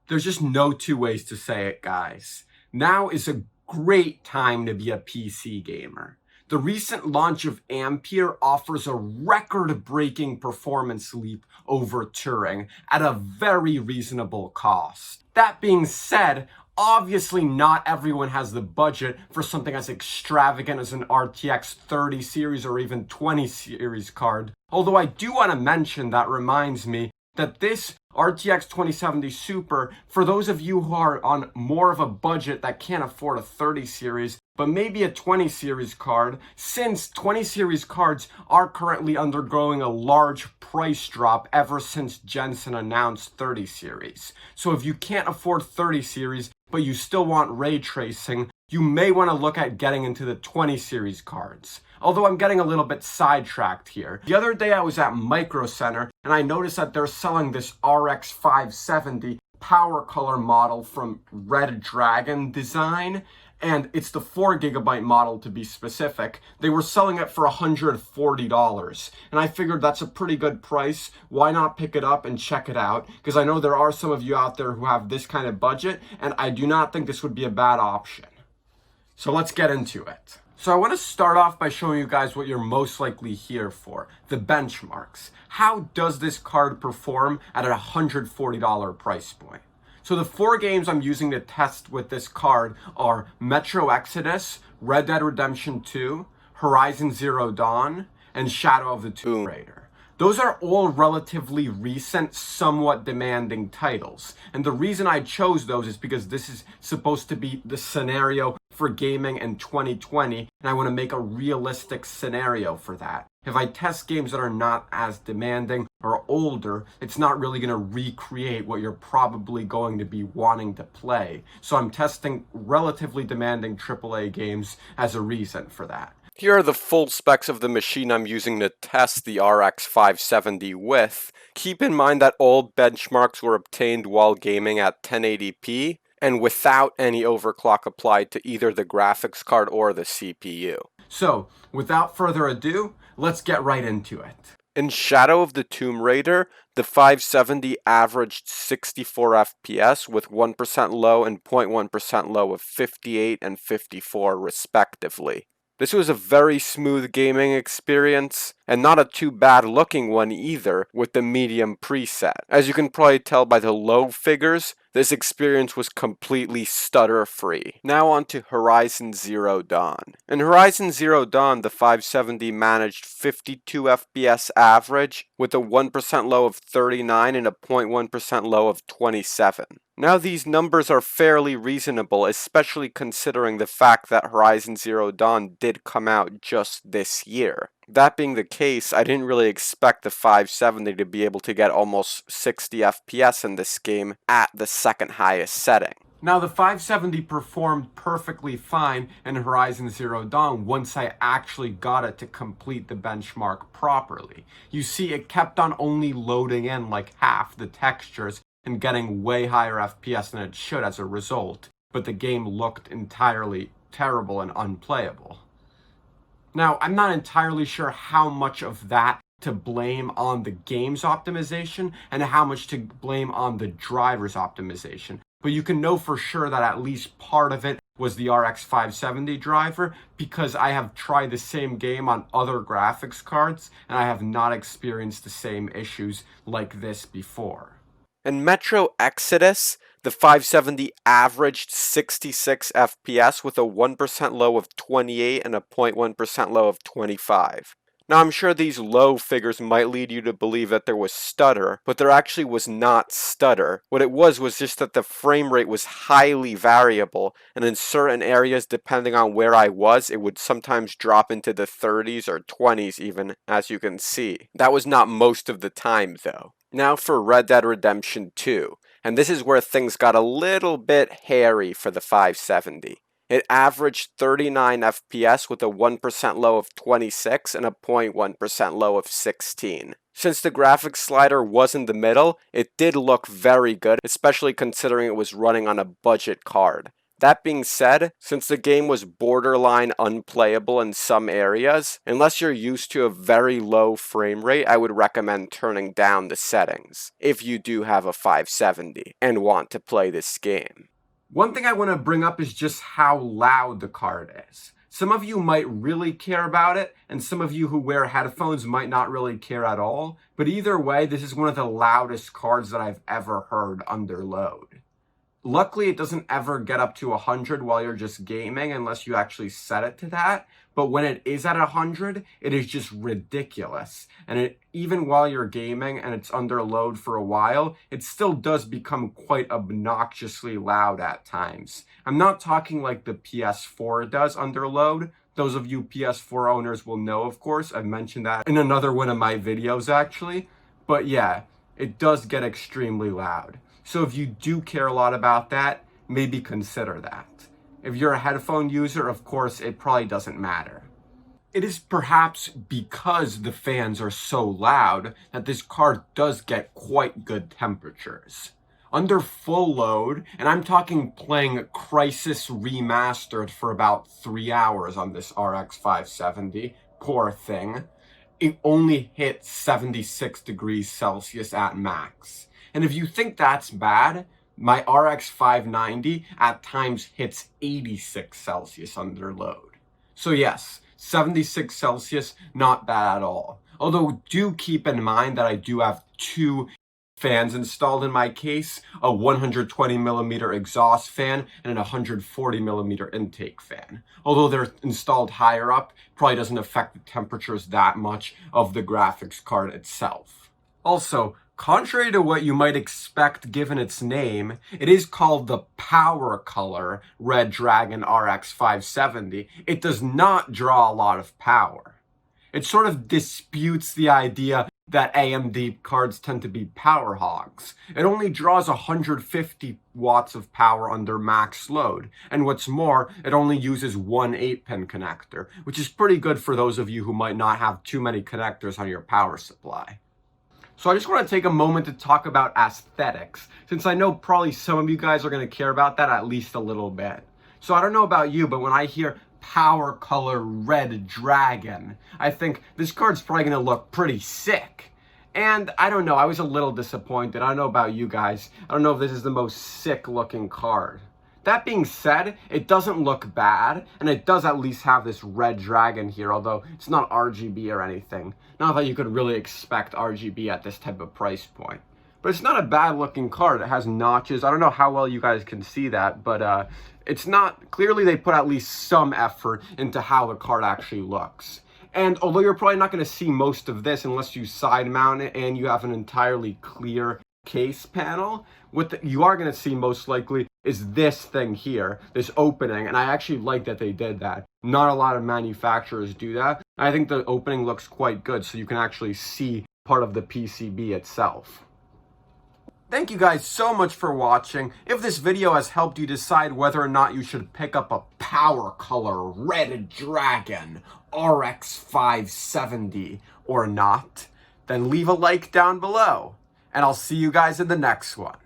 There's just no two ways to say it, guys. Now is a great time to be a PC gamer. The recent launch of Ampere offers a record-breaking performance leap over Turing at a very reasonable cost. That being said, obviously not everyone has the budget for something as extravagant as an RTX 30 series or even 20 series card. Although I do want to mention, that reminds me, that this RTX 2070 Super, for those of you who are on more of a budget that can't afford a 30 series, but maybe a 20 series card, since 20 series cards are currently undergoing a large price drop ever since Jensen announced 30 series. So if you can't afford 30 series, but you still want ray tracing, you may want to look at getting into the 20 series cards. Although I'm getting a little bit sidetracked here. The other day I was at Micro Center and I noticed that they're selling this RX 570 Power Color model from Red Dragon Design, and it's the 4GB model to be specific. They were selling it for $140, and I figured that's a pretty good price. Why not pick it up and check it out? Because I know there are some of you out there who have this kind of budget, and I do not think this would be a bad option. So let's get into it. So I want to start off by showing you guys what you're most likely here for, the benchmarks. How does this card perform at a $140 price point? So the 4 games I'm using to test with this card are Metro Exodus, Red Dead Redemption 2, Horizon Zero Dawn, and Shadow of the Tomb Raider. Those are all relatively recent, somewhat demanding titles. And the reason I chose those is because this is supposed to be the scenario for gaming in 2020, and I want to make a realistic scenario for that. If I test games that are not as demanding or older, it's not really going to recreate what you're probably going to be wanting to play. So I'm testing relatively demanding AAA games as a reason for that. Here are the full specs of the machine I'm using to test the RX 570 with. Keep in mind that all benchmarks were obtained while gaming at 1080p and without any overclock applied to either the graphics card or the CPU. So, without further ado, let's get right into it. In Shadow of the Tomb Raider, the 570 averaged 64 FPS with 1% low and 0.1% low of 58 and 54 respectively. This was a very smooth gaming experience, and not a too bad looking one either, with the medium preset. As you can probably tell by the low figures, this experience was completely stutter-free. Now on to Horizon Zero Dawn. In Horizon Zero Dawn, the 570 managed 52 FPS average, with a 1% low of 39 and a 0.1% low of 27. Now these numbers are fairly reasonable, especially considering the fact that Horizon Zero Dawn did come out just this year. That being the case, I didn't really expect the 570 to be able to get almost 60 FPS in this game at the second highest setting. Now the 570 performed perfectly fine in Horizon Zero Dawn once I actually got it to complete the benchmark properly. You see, it kept on only loading in like half the textures and getting way higher FPS than it should as a result, but the game looked entirely terrible and unplayable. Now, I'm not entirely sure how much of that to blame on the game's optimization and how much to blame on the driver's optimization, but you can know for sure that at least part of it was the RX 570 driver, because I have tried the same game on other graphics cards and I have not experienced the same issues like this before. In Metro Exodus, the 570 averaged 66 FPS with a 1% low of 28 and a 0.1% low of 25. Now I'm sure these low figures might lead you to believe that there was stutter, but there actually was not stutter. What it was just that the frame rate was highly variable, and in certain areas, depending on where I was, it would sometimes drop into the 30s or 20s even, as you can see. That was not most of the time though. Now for Red Dead Redemption 2, and this is where things got a little bit hairy for the 570. It averaged 39 FPS with a 1% low of 26 and a 0.1% low of 16. Since the graphics slider was in the middle, it did look very good, especially considering it was running on a budget card. That being said, since the game was borderline unplayable in some areas, unless you're used to a very low frame rate, I would recommend turning down the settings if you do have a 570 and want to play this game. One thing I want to bring up is just how loud the card is. Some of you might really care about it, and some of you who wear headphones might not really care at all, but either way, this is one of the loudest cards that I've ever heard under load. Luckily, it doesn't ever get up to 100 while you're just gaming unless you actually set it to that. But when it is at 100, it is just ridiculous. And even while you're gaming and it's under load for a while, it still does become quite obnoxiously loud at times. I'm not talking like the PS4 does under load. Those of you PS4 owners will know, of course. I've mentioned that in another one of my videos, actually. But yeah, it does get extremely loud. So if you do care a lot about that, maybe consider that. If you're a headphone user, of course, it probably doesn't matter. It is perhaps because the fans are so loud that this card does get quite good temperatures. Under full load, and I'm talking playing Crisis Remastered for about 3 hours on this RX 570, poor thing, it only hits 76 degrees Celsius at max. And if you think that's bad, my RX 590 at times hits 86 Celsius under load. So yes, 76 Celsius, not bad at all. Although do keep in mind that I do have two fans installed in my case, a 120 millimeter exhaust fan and a 140 millimeter intake fan. Although they're installed higher up, probably doesn't affect the temperatures that much of the graphics card itself. Also, contrary to what you might expect given its name, it is called the Power Color Red Dragon RX 570. It does not draw a lot of power. It sort of disputes the idea that AMD cards tend to be power hogs. It only draws 150 watts of power under max load. And what's more, it only uses one 8-pin connector, which is pretty good for those of you who might not have too many connectors on your power supply. So I just want to take a moment to talk about aesthetics, since I know probably some of you guys are going to care about that at least a little bit. So I don't know about you, but when I hear Power Color Red Dragon, I think this card's probably going to look pretty sick. And I don't know, I was a little disappointed. I don't know about you guys. I don't know if this is the most sick looking card. That being said, it doesn't look bad, and it does at least have this red dragon here, although it's not RGB or anything. Not that you could really expect RGB at this type of price point. But it's not a bad looking card. It has notches. I don't know how well you guys can see that, but it's not, clearly they put at least some effort into how the card actually looks. And although you're probably not going to see most of this unless you side mount it and you have an entirely clear case panel, what you are going to see most likely is this thing here, this opening, and I actually like that they did that. Not a lot of manufacturers do that. I think the opening looks quite good, so you can actually see part of the PCB itself. Thank you guys so much for watching. If this video has helped you decide whether or not you should pick up a Power Color Red Dragon RX 570 or not, then leave a like down below. And I'll see you guys in the next one.